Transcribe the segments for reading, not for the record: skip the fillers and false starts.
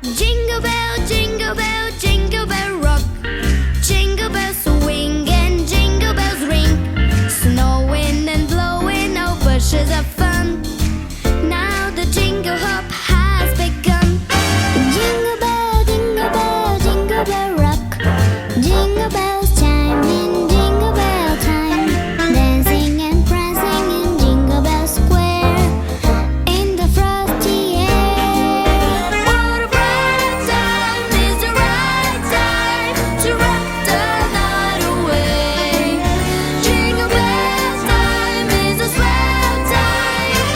Jingle bell rock. Jingle bells swing and jingle bells ring. Snowing and blowing, all bushes of fun. Now the jingle hop has begun. Jingle bell rock. Jingle bells chime in jingle bell time. Dancing and prancing in Jingle Bell Square. In the frosty air. What a bright time is the right time to rock the night away. Jingle bells time is a swell time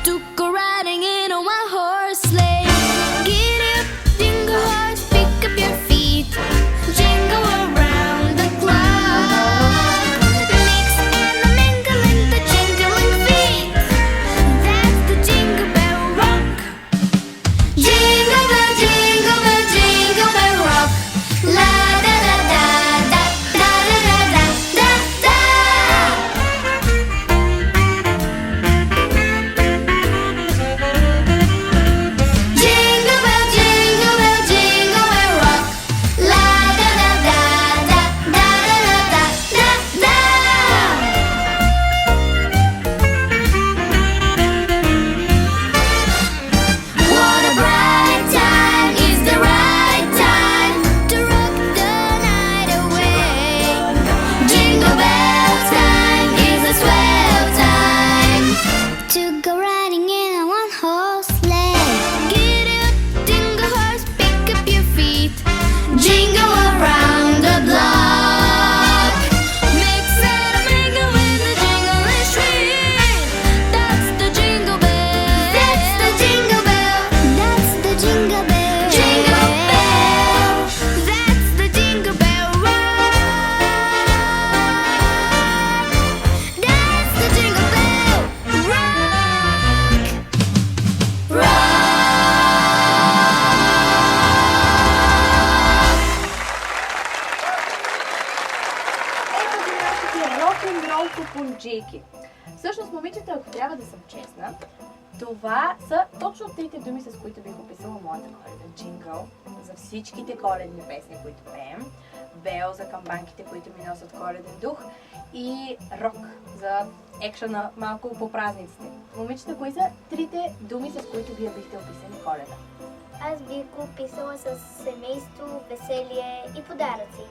to go riding in a one-horse sleigh. Get up, jingle horse, pick up your feet. Jingle around the clock. Mix and a mingle in the jingling feet. That's the Jingle Bell Rock. Jingle bell rock. La da da da da da da da da da. Jingle bell rock. La da da da da da da da da. What a bright time is the right time to rock the night away. Jingle bells time is a swell time to go riding in a one-horse sleigh. Get up, jingle horse, pick up your feet. Jingle around the block. Mix and a mingle in the jingling street. That's the Jingle Bell. That's the Jingle Bell. That's the Jingle Bell. Jingle Bell. That's the Jingle Bell Rock. That's the Jingle Bell Rock. Rock. Ето ги нашите рок-н-рол купунджийки. Всъщност, момичета, ако трябва да съм честна, това са точно трите думи, с които бих описала моята коледен джингъл за всичките коледни песни, които пеем, бел за камбанките, които ми носят коледен дух и рок за екшена малко по празниците. Момичета, кои са трите думи, с които вие бихте описали Коледа? Аз бих го описала с семейство, веселие и подаръци.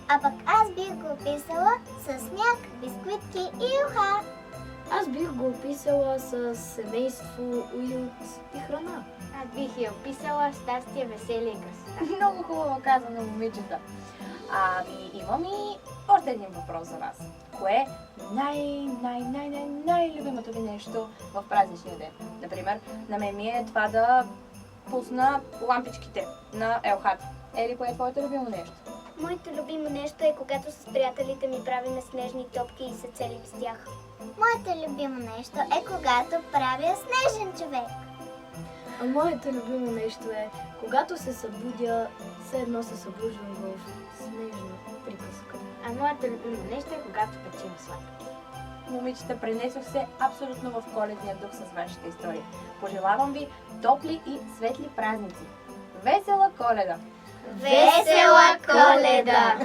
А пък аз бих го описала с сняг, бисквитки и юха. Аз бих го описала с семейство, уют и храна. Аз бих я описала щастие, веселие и красота. Много хубаво казано, момичета. Ами, имам и още един въпрос за вас. Кое е най-любимото ви нещо в празничния ден? Например, на мен ми е това да пусна лампичките на Елхат. Ели, кое е твоето любимо нещо? Моето любимо нещо е когато с приятелите ми правим снежни топки и се целим с тях. Моето любимо нещо е когато правя снежен човек. А моето любимо нещо е, когато се събудя, все едно се събуждам в снежна приказка. А моето любимо нещо е когато печем сладки. Момичета, пренесох се абсолютно в коледния дух с вашите истории. Пожелавам ви топли и светли празници. Весела Коледа! Весела Коледа!